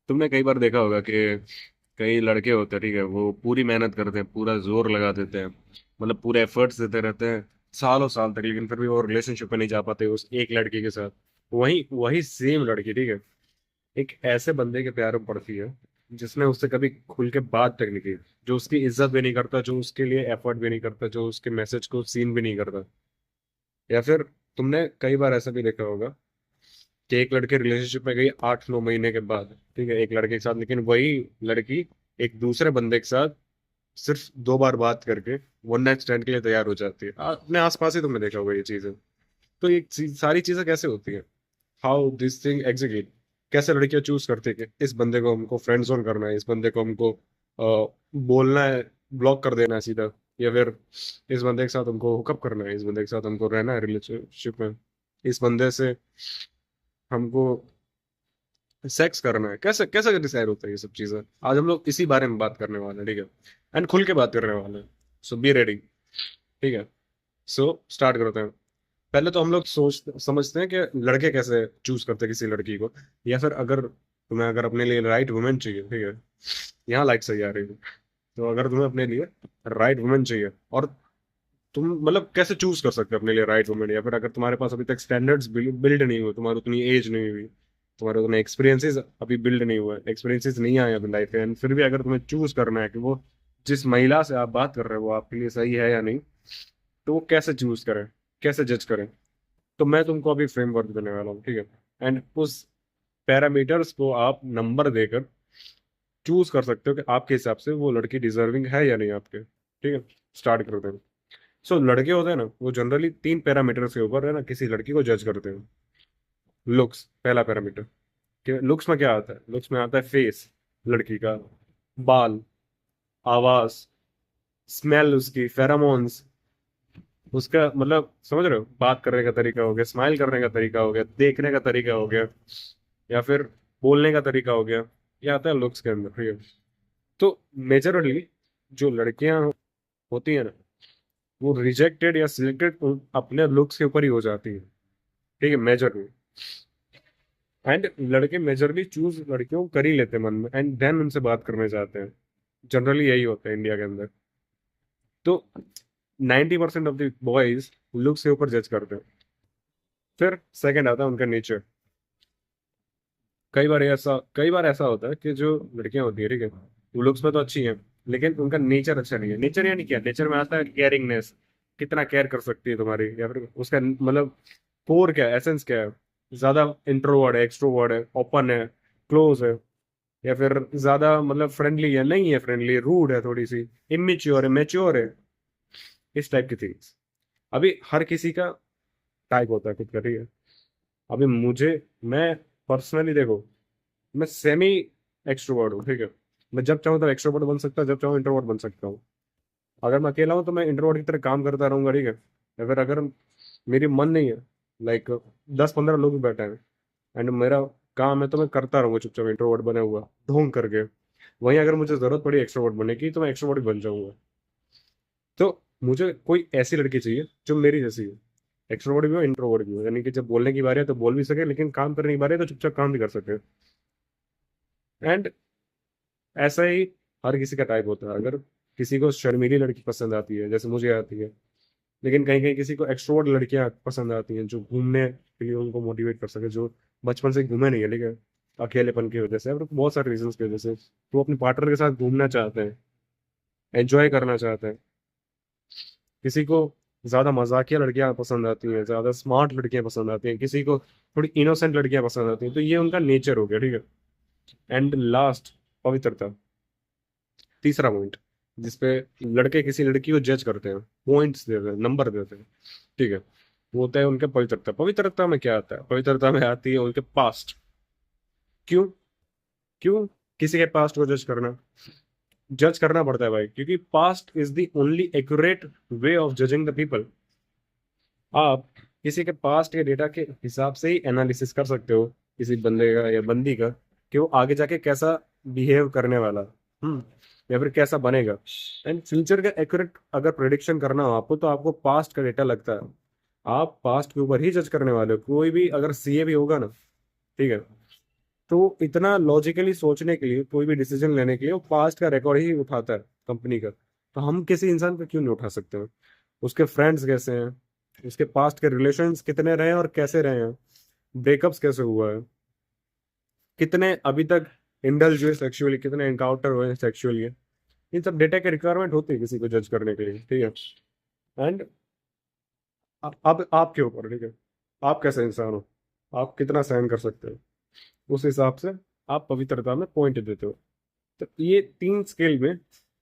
तुमने कई बार देखा होगा कि कई लड़के होते हैं, ठीक है, वो पूरी मेहनत करते हैं, पूरा जोर लगा देते हैं, मतलब पूरे एफर्ट्स देते रहते हैं सालों साल तक, लेकिन फिर भी वो रिलेशनशिप में नहीं जा पाते उस एक लड़की के साथ। वही वही सेम लड़की, ठीक है, एक ऐसे बंदे के प्यार में पड़ती है जिसने उससे कभी खुल के बात तक नहीं की, जो उसकी इज्जत भी नहीं करता, जो उसके लिए एफर्ट भी नहीं करता, जो उसके मैसेज को सीन भी नहीं करता। या फिर तुमने कई बार ऐसा भी देखा होगा कि एक लड़के रिलेशनशिप में गई 8-9 महीने के बाद, ठीक है, एक लड़के के साथ, लेकिन वही लड़की एक दूसरे बंदे के साथ सिर्फ 2 बार बात करके वन नाइट स्टैंड के लिए तैयार हो जाती है। अपने आसपास ही तुमने देखा होगा ये चीजें। तो ये सारी चीजें कैसे होती है, हाउ दिस थिंग एग्जीक्यूट, कैसे लड़कियां चूज करती है कि इस बंदे को हमको फ्रेंड जोन करना है, इस बंदे को हमको बोलना है, ब्लॉक कर देना है सीधा, या फिर इस बंदे के साथ हमको हुकअप करना है, इस बंदे के साथ हमको रहना है रिलेशनशिप में, इस बंदे से हमको सेक्स करना है। कैसे कैसे डिसाइड होता है ये सब चीजें, आज हम लोग इसी बारे में बात करने वाले हैं, ठीक है, एंड खुल के बात करने वाले हैं। सो बी रेडी, ठीक है। सो स्टार्ट करते हैं। पहले तो हम लोग सोच समझते हैं कि लड़के कैसे चूज करते हैं किसी लड़की को, या फिर अगर तुम्हें अगर अपने लिए राइट वुमेन चाहिए, ठीक है, यहाँ लाइट सही आ रही है, तो अगर तुम्हें अपने लिए राइट वुमेन चाहिए, और तुम मतलब कैसे चूज कर सकते हो अपने लिए राइट वुमेन, या फिर अगर तुम्हारे पास अभी तक स्टैंडर्ड्स बिल्ड नहीं हुए, तुम्हारी उतनी एज नहीं हुई, तुम्हारे उतने एक्सपीरियंसेस अभी बिल्ड नहीं हुए, एक्सपीरियंसेस नहीं आए अभी लाइफ में, and फिर भी अगर तुम्हें चूज करना है कि वो जिस महिला से आप बात कर रहे हो वो आपके लिए सही है या नहीं, तो वो कैसे चूज करें, कैसे जज करें। तो मैं तुमको अभी फ्रेमवर्क देने वाला हूँ, ठीक है, एंड उस पैरामीटर्स को आप नंबर देकर चूज कर सकते हो कि आपके हिसाब से वो लड़की डिजर्विंग है या नहीं आपके, ठीक है। स्टार्ट करते हैं। सो लड़के होते हैं ना, वो जनरली 3 पैरामीटर्स के ऊपर है ना किसी लड़की को जज करते हैं। लुक्स पहला पैरामीटर, कि लुक्स में क्या आता है, लुक्स में आता है फेस लड़की का, बाल, आवाज, स्मेल, उसकी फेरामोन्स, उसका मतलब समझ रहे हो, बात करने का तरीका हो गया, स्माइल करने का तरीका हो गया, देखने का तरीका हो गया, या फिर बोलने का तरीका हो गया, ये आता है लुक्स के अंदर, ठीक है। तो मेजरली जो लड़कियां होती है ना, वो रिजेक्टेड या सिलेक्टेड अपने लुक्स के ऊपर ही हो जाती है, ठीक है, मेजरली। एंड लड़के मेजरली चूज लड़कियों को कर ही लेते हैं मन में, एंड देन उनसे बात करने जाते हैं। जनरली यही होता है इंडिया के अंदर। तो 90% ऑफ द बॉयज लुक्स के ऊपर जज करते हैं। फिर सेकंड आता है उनका नेचर। कई बार ऐसा होता है कि जो लड़कियां होती है, ठीक है, वो लुक्स में तो अच्छी हैं, लेकिन उनका नेचर अच्छा नहीं है। नेचर यानी क्या, नेचर में आता है केयरिंगनेस, कितना केयर कर सकती है तुम्हारी, या फिर उसका मतलब कोर क्या है, एसेंस क्या है, ज्यादा इंट्रोवर्ट है, एक्सट्रोवर्ट है, ओपन है, क्लोज है, या फिर ज्यादा मतलब फ्रेंडली है, नहीं है फ्रेंडली, रूड है थोड़ी सी, इमेच्योर है, मेच्योर है, इस टाइप की थिंग्स। अभी हर किसी का टाइप होता है खुद का, ठीक है। अभी मैं पर्सनली देखो, मैं सेमी एक्सट्रोवर्ट हूँ, ठीक है। मैं जब चाहूँ तब एक्सट्रोवर्ट बन सकता हूँ, जब चाहूँ इंट्रोवर्ट बन सकता हूँ। अगर मैं अकेला हूँ तो मैं इंट्रोवर्ट की तरह काम करता रहूंगा, ठीक है। या फिर अगर मेरी मन नहीं है, लाइक 10-15 लोग भी बैठे हैं एंड मेरा काम है, तो मैं करता रहूंगा चुपचाप इंट्रोवर्ट बने हुआ, ढोंग करके। वहीं अगर मुझे जरूरत पड़ी एक्सट्रोवर्ट बनने की, तो मैं एक्सट्रोवर्ट बन जाऊंगा। तो मुझे कोई ऐसी लड़की चाहिए जो मेरी जैसी हो, एक्सट्रोवर्ट भी हो, इंट्रोवर्ट भी हो, यानी कि जब बोलने की बारी है तो बोल भी सके, लेकिन काम करने की बारी है तो चुपचाप काम भी कर सके। एंड ऐसा ही हर किसी का टाइप होता है। अगर किसी को शर्मीली लड़की पसंद आती है, जैसे मुझे आती है, लेकिन कहीं कहीं किसी को एक्सट्रोवर्ट लड़कियां पसंद आती हैं, जो घूमने के लिए उनको मोटिवेट कर सके, जो बचपन से घूमे नहीं है, लेकिन अकेलेपन की वजह से, और बहुत सारे रीजंस की वजह से तो अपने पार्टनर के साथ घूमना चाहते हैं, एंजॉय करना चाहते हैं। किसी को ज्यादा मजाकिया लड़कियां पसंद आती हैं, ज्यादा स्मार्ट लड़कियां पसंद आती हैं, किसी को थोड़ी इनोसेंट लड़कियां पसंद आती हैं। तो ये उनका नेचर हो गया, ठीक है। एंड लास्ट, पवित्रता, तीसरा पॉइंट, जिसपे लड़के किसी लड़की को जज करते हैं, पॉइंट्स देते हैं, नंबर देते हैं, ठीक है, वो होता है उनके पवित्रता। पवित्रता में क्या आता है, पवित्रता में आती है उनके पास्ट। क्यों, क्यों किसी के पास्ट को जज करना पड़ता है भाई, क्योंकि past is the only accurate way of judging the people. आप किसी के पास्ट के डेटा के हिसाब से ही एनालिसिस कर सकते हो किसी बंदे का या बंदी का, कि वो आगे जाके कैसा बिहेव करने वाला, हम्म, या फिर कैसा बनेगा। एंड फ्यूचर का एक्यूरेट अगर प्रिडिक्शन करना हो आपको, तो आपको पास्ट का डेटा लगता है। आप पास्ट के ऊपर ही जज करने वाले हो। कोई भी अगर सीए भी होगा ना, ठीक है, तो इतना लॉजिकली सोचने के लिए, कोई भी डिसीजन लेने के लिए वो पास्ट का रिकॉर्ड ही उठाता है कंपनी का। तो हम किसी इंसान का क्यों नहीं उठा सकते हैं? उसके फ्रेंड्स कैसे हैं, उसके पास्ट के रिलेशंस कितने रहे हैं और कैसे रहे हैं, ब्रेकअप्स कैसे हुआ है, कितने अभी तक इंडल्ज हुए सेक्सुअली, कितने एनकाउंटर हुए हैं सेक्सुअली, इन सब डेटा की रिक्वायरमेंट होती है किसी को जज करने के लिए, ठीक है। एंड अब आपके ऊपर, ठीक है, आप कैसे इंसान हो, आप कितना सहन कर सकते हो, उस हिसाब से आप पवित्रता में पॉइंट देते हो। तो ये 3 स्केल में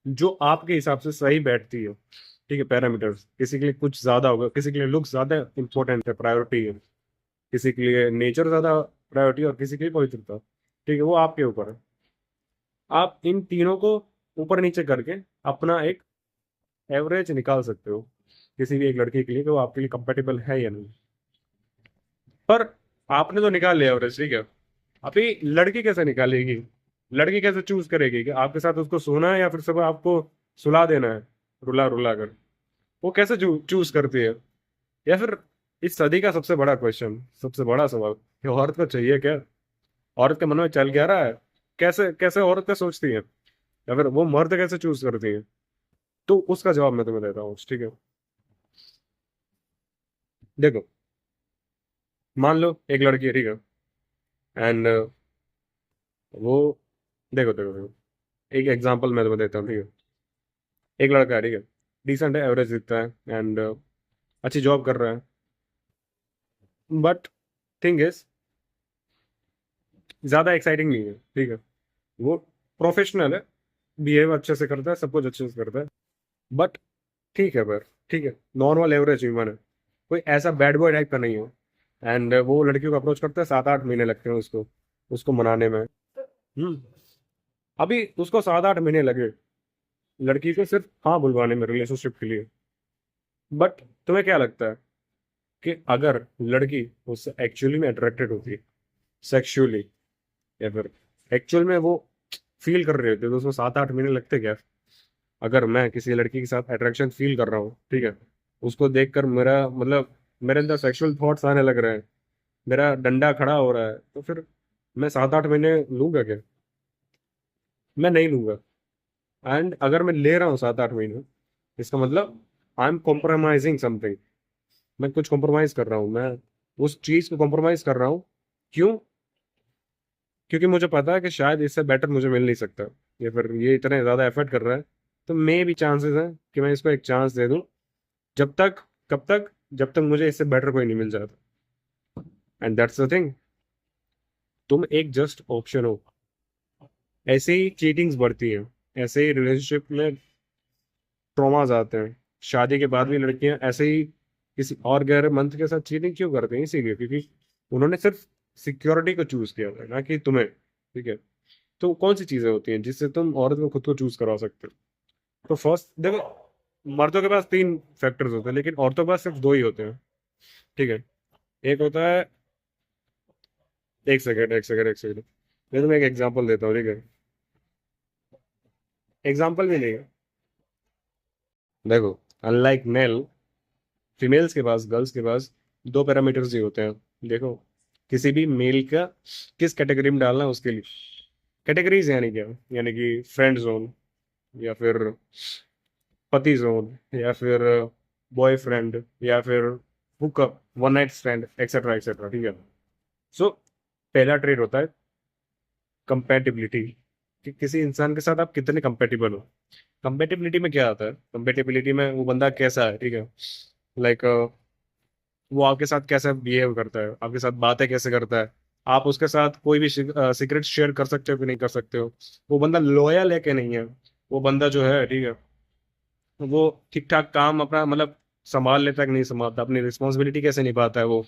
जो आपके हिसाब से सही बैठती है, ठीक है, पैरामीटर्स, किसी के लिए कुछ ज्यादा होगा, किसी के लिए लुक ज्यादा इंपॉर्टेंट है, प्रायोरिटी है, किसी के लिए नेचर ज्यादा प्रायोरिटी, और किसी के लिए पवित्रता, ठीक है, वो आपके ऊपर है। आप इन तीनों को ऊपर नीचे करके अपना एक एवरेज निकाल सकते हो किसी भी एक लड़के के लिए कि वो आपके लिए कंपेटेबल है या नहीं। पर आपने तो निकाल लिया एवरेज, ठीक है, अभी लड़की कैसे निकालेगी? लड़की कैसे चूज करेगी कि आपके साथ उसको सोना है या फिर सब आपको सुला देना है रुला रुला कर? वो कैसे चूज करती है? या फिर इस सदी का सबसे बड़ा क्वेश्चन, सबसे बड़ा सवाल, कि औरत को चाहिए क्या? औरत के मन में चल क्या रहा है? कैसे कैसे औरत का सोचती है? या फिर वो मर्द कैसे चूज करती है? तो उसका जवाब मैं तुम्हें देता हूँ, ठीक है। देखो, मान लो एक लड़की है, ठीक है, एंड वो, देखो देखो देखो, एक एग्जांपल मैं तुम्हें देता हूँ, ठीक है। एक लड़का है, ठीक है, डिसेंट है, एवरेज दिखता है, एंड अच्छी जॉब कर रहा है, बट थिंग इज ज्यादा एक्साइटिंग नहीं है, ठीक है। वो प्रोफेशनल है, बिहेव अच्छे से करता है, सब कुछ अच्छे से करता है, बट ठीक है, पर ठीक है, नॉर्मल एवरेज ह्यूमन है, कोई ऐसा बैड बॉय टाइप का नहीं है। एंड वो लड़कियों को अप्रोच करता है, 7-8 महीने लगते हैं उसको उसको मनाने में। अभी उसको 7-8 महीने लगे लड़की को सिर्फ हाँ बुलवाने में रिलेशनशिप के लिए। बट तुम्हें क्या लगता है कि अगर लड़की उससे एक्चुअली में अट्रैक्टेड होती है सेक्सुअली, या फिर एक्चुअल में वो फील कर रहे होते, तो उसमें 7-8 महीने लगते क्या? अगर मैं किसी लड़की के साथ अट्रैक्शन फील कर रहा हूँ, ठीक है, उसको देखकर मेरा मतलब मेरे अंदर सेक्सुअल थॉट्स आने लग रहे हैं, मेरा डंडा खड़ा हो रहा है, तो फिर मैं 7-8 महीने लूंगा क्या? मैं नहीं लूंगा। एंड अगर मैं ले रहा हूँ 7-8 महीने, इसका मतलब आई एम कॉम्प्रोमाइजिंग समथिंग। मैं कुछ कॉम्प्रोमाइज कर रहा हूँ, मैं उस चीज को कॉम्प्रोमाइज कर रहा हूँ। क्यों? क्योंकि मुझे पता है कि शायद इससे बेटर मुझे मिल नहीं सकता, या फिर ये इतने ज्यादा एफर्ट कर रहा है, तो मे भी चांसेस हैं कि मैं इसको एक चांस दे दूं। जब तक, कब तक? जब तक मुझे इससे बेटर कोई नहीं मिल जाता। एंड दैट्स द थिंग, तुम एक जस्ट ऑप्शन हो। ऐसे ही चीटिंग्स बढ़ती हैं, ऐसे ही रिलेशनशिप में ट्रॉमाज आते हैं, शादी के बाद भी लड़कियां ऐसे ही किसी और गैर मंथ के साथ चीटिंग क्यों करते हैं? इसीलिए क्योंकि उन्होंने सिर्फ सिक्योरिटी को चूज किया था, ना कि तुम्हें, ठीक है। तो कौन सी चीजें होती हैं जिससे तुम औरत को खुद को चूज करवा सकते हो? तो फर्स्ट देखो, मर्दों के पास 3 फैक्टर्स होते हैं, लेकिन औरतों के पास सिर्फ 2 ही होते हैं, ठीक है। एक होता है, एक सेकेंड एक सेकेंड एक सेकेंड, मैं तुम्हें एक एग्जांपल देता हूँ, ठीक है। एग्जांपल भी नहीं है। देखो, अनलाइक मेल, फीमेल्स के पास, गर्ल्स के पास 2 पैरामीटर्स ही होते हैं। देखो, किसी भी मेल का किस कैटेगरी में डालना है उसके लिए कैटेगरीज, यानी क्या, यानी कि फ्रेंड जोन, या फिर पति जोन, या फिर बॉयफ्रेंड, या फिर hookup, one night stand, etcetera etcetera, ठीक है। सो पहला ट्रेड होता है कंपेटिबिलिटी, कि किसी इंसान के साथ आप कितने कंपेटिबल हो। कंपेटिबिलिटी में क्या आता है? कंपेटिबिलिटी में वो बंदा कैसा है, ठीक है, लाइक वो आपके साथ कैसे बिहेव करता है, आपके साथ बातें कैसे करता है, आप उसके साथ कोई भी सीक्रेट शेयर कर सकते हो कि नहीं कर सकते हो, वो बंदा लॉयल है कि नहीं है, वो बंदा जो है, ठीक है, वो ठीक ठाक काम अपना मतलब संभाल लेता है कि नहीं संभालता, अपनी रिस्पॉन्सिबिलिटी कैसे निभाता है वो,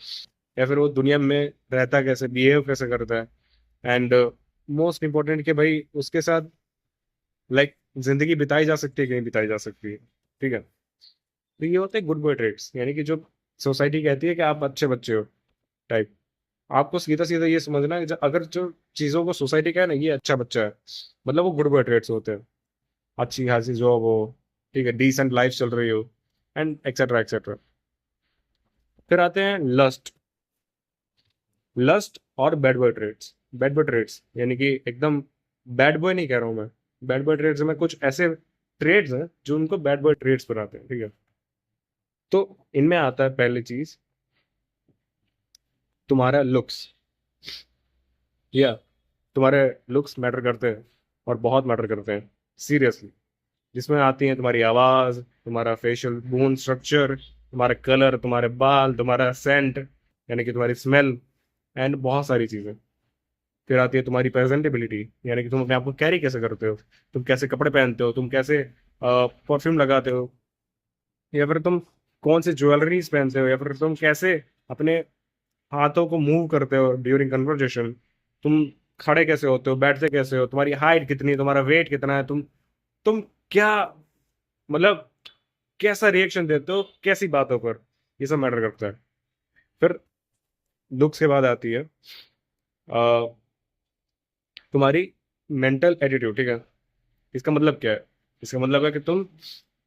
या फिर वो दुनिया में रहता कैसे, बिहेव कैसे करता है। एंड मोस्ट इम्पोर्टेंट कि भाई उसके साथ लाइक जिंदगी बिताई जा सकती है कि नहीं बिताई जा सकती है, ठीक है। तो ये होते हैं गुड बॉय ट्रेड्स, यानी कि जो सोसाइटी कहती है कि आप अच्छे बच्चे हो टाइप। आपको सीधा सीधा ये समझना है कि अगर जो चीजों को सोसाइटी कहे ना ये अच्छा बच्चा है, मतलब वो गुड बॉय ट्रेड्स होते हैं। अच्छी खासी जॉब हो, ठीक है, डिसेंट लाइफ चल रही हो, एंड एक्सेट्रा एक्सेट्रा। फिर आते हैं लस्ट, लस्ट और bad boy traits. Bad boy traits यानी कि एकदम बैड बॉय नहीं कह रहा हूँ मैं। बैड बॉय ट्रेड्स में कुछ ऐसे ट्रेड्स हैं जो उनको बैड बॉय ट्रेड्स बनाते हैं, ठीक है। तो इनमें आता है पहली चीज, तुम्हारा लुक्स, या तुम्हारे लुक्स मैटर करते हैं, और बहुत मैटर करते हैं, सीरियसली। जिसमें आती है तुम्हारी आवाज, तुम्हारा फेशियल बोन स्ट्रक्चर, तुम्हारा कलर, तुम्हारे बाल, तुम्हारा सेंट यानी कि तुम्हारी स्मेल, एंड बहुत सारी चीजें। फिर आती है तुम्हारी प्रेजेंटेबिलिटी, यानी कि तुम अपने आप को कैरी कैसे करते हो, तुम कैसे कपड़े पहनते हो, तुम कैसे परफ्यूम लगाते हो, या फिर तुम कौन से ज्वेलरीज पहनते हो, या फिर तुम कैसे अपने हाथों को मूव करते हो ड्यूरिंग कन्वर्जेशन, तुम खड़े कैसे होते हो, बैठते कैसे हो, तुम्हारी हाइट कितनी है, तुम्हारा वेट कितना है, तुम क्या, मतलब कैसा रिएक्शन देते हो कैसी बातों पर, ये सब मैटर करता है। फिर लुक्स के बाद आती है तुम्हारी मेंटल एटीट्यूड, ठीक है। इसका मतलब क्या है? इसका मतलब है कि तुम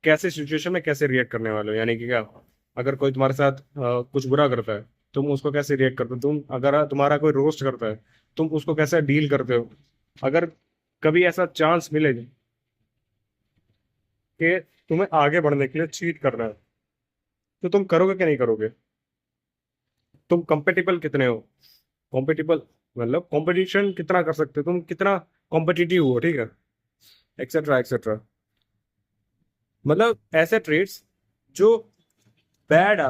कैसे सिचुएशन में कैसे रिएक्ट करने वाले हो, यानी कि क्या, अगर कोई तुम्हारे साथ कुछ बुरा करता है, तुम उसको कैसे रिएक्ट करते हो, तुम अगर तुम्हारा कोई रोस्ट करता है, तुम उसको कैसे डील करते हो। अगर कभी ऐसा चांस मिले कि तुम्हें आगे बढ़ने के लिए चीट करना है, तो तुम करोगे कि नहीं करोगे? तुम कंपेटिबल कितने हो, कॉम्पिटिबल मतलब कंपटीशन कितना कर सकते हो, तुम कितना कॉम्पिटिटिव हो, ठीक है, एक्सेट्रा एक्सेट्रा। मतलब ऐसे ट्रेड्स जो बैड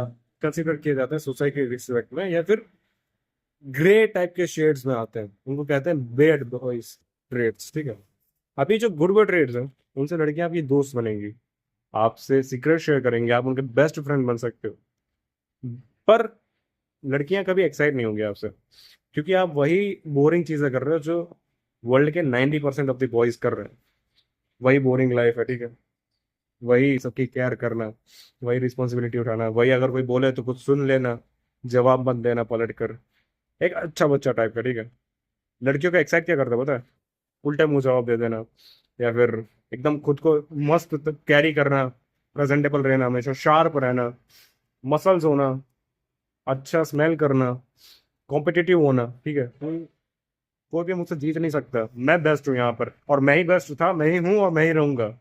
कंसिडर किए जाते हैं सोसाइटी के रिस्पेक्ट में, या फिर ग्रे टाइप के शेड्स में आते हैं, उनको कहते हैं बैड बॉयज ट्रेड्स, ठीक है। अभी जो गुड बॉय ट्रेड्स हैं, उनसे लड़कियां आपकी दोस्त बनेंगी, आपसे सीक्रेट शेयर करेंगे, आप उनके बेस्ट फ्रेंड बन सकते हो। पर लड़कियां कभी एक्साइट नहीं होंगी आपसे, क्योंकि आप वही बोरिंग चीजें कर रहे हो जो वर्ल्ड के 90% ऑफ द बॉयज कर रहे हैं। वही बोरिंग लाइफ है, ठीक है। वही सबकी केयर करना, वही रिस्पॉन्सिबिलिटी उठाना, वही अगर कोई बोले तो कुछ सुन लेना, जवाब मत देना पलट कर, एक अच्छा बच्चा टाइप का, ठीक है। लड़कियों का एक्साइट क्या करता है पता है? उल्टे मुंह जवाब दे देना, या फिर एकदम खुद को मस्त कैरी करना, प्रेजेंटेबल रहना, हमेशा शार्प रहना, मसल्स होना, अच्छा स्मेल करना, कॉम्पिटिटिव होना, ठीक है। कोई भी मुझसे जीत नहीं सकता, मैं बेस्ट हूँ यहाँ पर, और मैं ही बेस्ट था, मैं ही हूँ और मैं ही रहूंगा,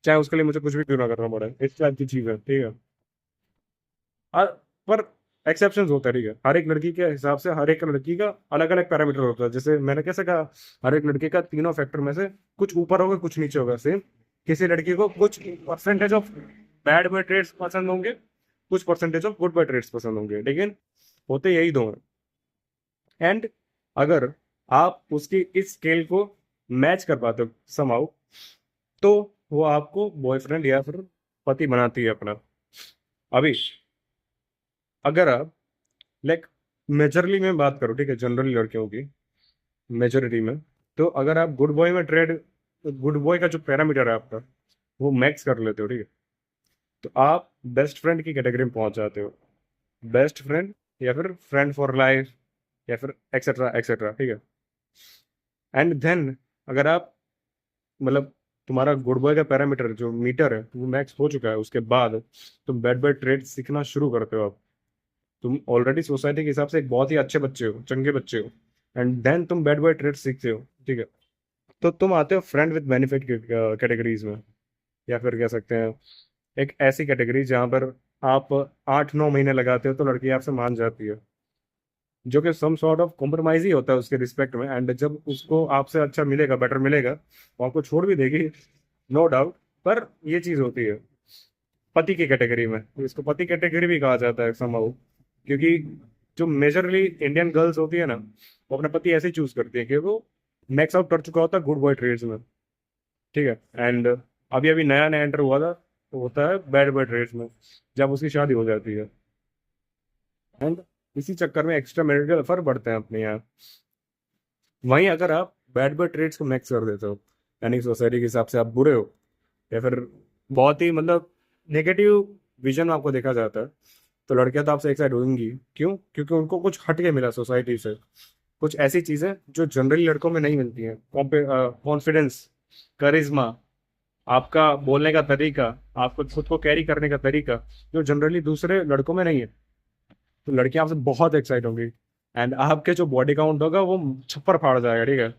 चाहे उसके लिए मुझे कुछ भी क्यों ना करना पड़े, इस टाइप की चीज है, ठीक है। और पर एक्सेप्शंस होता है, ठीक है। हर एक लड़की के हिसाब से हर एक लड़की का अलग अलग पैरामीटर होता है, जैसे मैंने कैसे कहा, हर एक लड़के का तीनों फैक्टर में से कुछ ऊपर होगा कुछ नीचे होगा, सेम किसी लड़की को कुछ percentage of bad boy traits पसंद होंगे, कुछ percentage of good boy traits पसंद होंगे, लेकिन होते यही दो हैं। एंड अगर आप उसकी इस स्केल को मैच कर पाते हो समाउ, तो वो आपको बॉयफ्रेंड या फिर पति बनाती है अपना। अभी अगर आप लाइक मेजरली में बात करो, ठीक है, जनरली लड़कियों की मेजोरिटी में, तो अगर आप गुड बॉय में ट्रेड, गुड बॉय का जो पैरामीटर है आपका, वो मैक्स कर लेते हो, ठीक है, तो आप बेस्ट फ्रेंड की कैटेगरी में पहुंच जाते हो। बेस्ट फ्रेंड, या फिर फ्रेंड फॉर लाइफ, या फिर एक्सेट्रा एक्सेट्रा, ठीक है। एंड देन अगर आप, मतलब तुम्हारा गुड बॉय का पैरामीटर जो मीटर है वो मैक्स हो चुका है, उसके बाद तुम बैड बॉय ट्रेड सीखना शुरू करते हो। अब तुम ऑलरेडी सोसाइटी के हिसाब से एक बहुत ही अच्छे बच्चे हो, चंगे बच्चे हो, एंड देन तुम बैड बॉय ट्रेड सीखते हो, ठीक है। तो तुम आते हो फ्रेंड विद बेनिफिट कैटेगरीज में, या फिर कह सकते हैं एक ऐसी कैटेगरी जहां पर आप 8-9 महीने लगाते हो तो लड़की आपसे मान जाती है, जो कि सम सॉर्ट ऑफ कॉम्प्रोमाइज ही होता है उसके रिस्पेक्ट में, एंड जब उसको आपसे अच्छा मिलेगा, बेटर मिलेगा, वो आपको छोड़ भी देगी, नो डाउट। पर ये चीज होती है पति की कैटेगरी में, तो इसको पति कैटेगरी भी कहा जाता है समहाउ, क्योंकि जो मेजरली इंडियन गर्ल्स होती है ना, वो अपना पति ऐसे चूज करती है कि वो मैक्स आउट कर चुका होता है गुड बॉय ट्रेड्स में, ठीक है। एंड अभी अभी नया नया एंटर हुआ था, तो होता है बैड बॉय ट्रेड्स में, जब उसकी शादी हो जाती है। एंड इसी चक्कर में एक्स्ट्रा मैरिटल अफेयर बढ़ते हैं अपने यहाँ। वहीं अगर आप बैड बॉय ट्रेड्स को मैक्स कर देते हो, यानी सोसाइटी के हिसाब से आप बुरे हो, या फिर बहुत ही मतलब नेगेटिव विजन आपको देखा जाता है, तो लड़कियां तो आपसे एक्साइट होंगी। क्यों? क्योंकि उनको कुछ हट के मिला सोसाइटी से, कुछ ऐसी चीजें जो जनरली लड़कों में नहीं मिलती हैं, कॉन्फिडेंस, करिश्मा, आपका बोलने का तरीका, आपको खुद को कैरी करने का तरीका, जो जनरली दूसरे लड़कों में नहीं है, तो लड़कियां आपसे बहुत एक्साइट होंगी। एंड आपके जो बॉडी काउंट होगा वो छप्पर फाड़ जाएगा, ठीक है।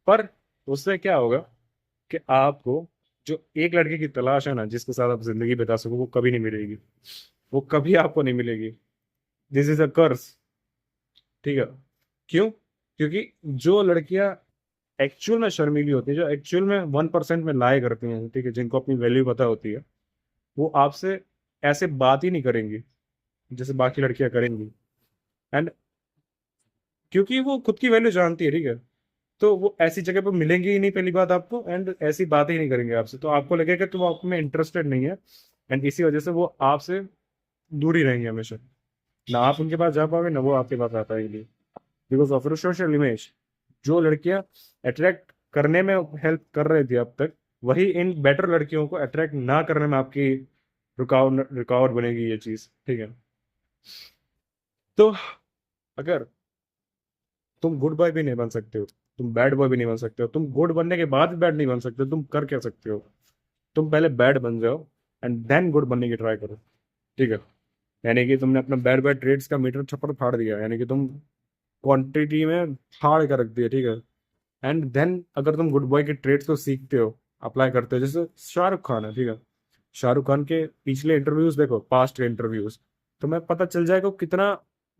पर उससे क्या होगा कि आपको जो एक लड़के की तलाश है ना, जिसके साथ आप जिंदगी बिता सको, वो कभी नहीं मिलेगी। वो कभी आपको नहीं मिलेगी। दिस इज अ कर्स, ठीक है। क्यों? क्योंकि जो लड़कियां एक्चुअल में शर्मीली होती है, जो एक्चुअल में 1% में लाए करती हैं, ठीक है, जिनको अपनी वैल्यू पता होती है, वो आपसे ऐसे बात ही नहीं करेंगी जैसे बाकी लड़कियां करेंगी। एंड क्योंकि वो खुद की वैल्यू जानती है, ठीक है, तो वो ऐसी जगह पर मिलेंगी ही नहीं पहली बात आपको, एंड ऐसी बात ही नहीं करेंगे आपसे, तो आपको लगेगा कि वो आप में इंटरेस्टेड नहीं है। एंड इसी वजह से वो आपसे दूर ही रहेंगे हमेशा। ना आप उनके पास जा पाओगे, ना वो आपके पास आ पाएगी, बिकॉज ऑफ सोशल इमेज। जो लड़कियां अट्रैक्ट करने में हेल्प कर रही थी अब तक, वही इन बेटर लड़कियों को अट्रैक्ट ना करने में आपकी रुकावट रुकावट बनेगी ये चीज, ठीक है। तो अगर तुम गुड बॉय भी नहीं बन सकते हो, तुम बैड बॉय भी नहीं बन सकते हो, तुम गुड बनने के बाद भी बैड नहीं बन सकते हो, तुम कर क्या सकते हो? तुम पहले बैड बन जाओ एंड देन गुड बनने की ट्राई करो, ठीक है। यानी कि तुमने अपना बैड बैड ट्रेड्स का मीटर छप्पर फाड़ दिया, यानी कि तुम क्वांटिटी में फाड़ कर रख दिया, ठीक है। एंड देन अगर तुम गुड बॉय के ट्रेड्स को सीखते हो, अप्लाई करते हो, जैसे शाहरुख खान है, ठीक है। शाहरुख खान के पिछले इंटरव्यूज देखो, पास्ट के इंटरव्यूज, तुम्हें पता चल जाएगा वो कितना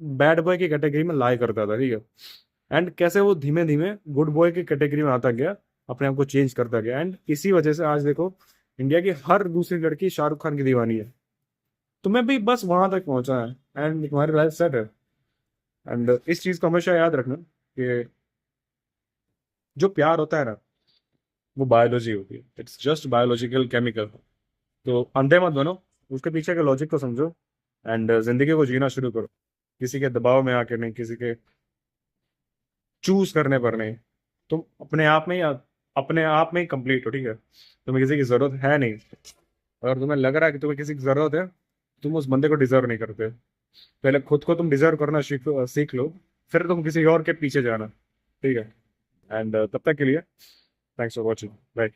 बैड बॉय की कैटेगरी में लाई करता था, ठीक है। एंड कैसे वो धीमे धीमे गुड बॉय की कैटेगरी में आता गया, अपने आप को चेंज करता गया, एंड इसी वजह से आज देखो इंडिया की हर दूसरी लड़की शाहरुख खान की दीवानी है। तुम्हें भी बस वहां तक पहुंचा है एंड तुम्हारी लाइफ सेट है। एंड इस चीज को हमेशा याद रखना कि जो प्यार होता है ना, वो बायोलॉजी होती है, इट्स जस्ट बायोलॉजिकल केमिकल। तो अंधे मत बनो, उसके पीछे के लॉजिक को समझो, एंड जिंदगी को जीना शुरू करो, किसी के दबाव में आके नहीं, किसी के चूज करने पर नहीं। तुम अपने आप में ही कंप्लीट हो, ठीक है। तुम्हें किसी की जरूरत है नहीं। अगर तुम्हें लग रहा है कि तुम्हें किसी की जरूरत है, तुम उस बंदे को डिजर्व नहीं करते। पहले खुद को तुम डिजर्व करना सीख लो, फिर तुम किसी और के पीछे जाना, ठीक है। एंड तब तक के लिए थैंक्स फॉर वॉचिंग, बाय।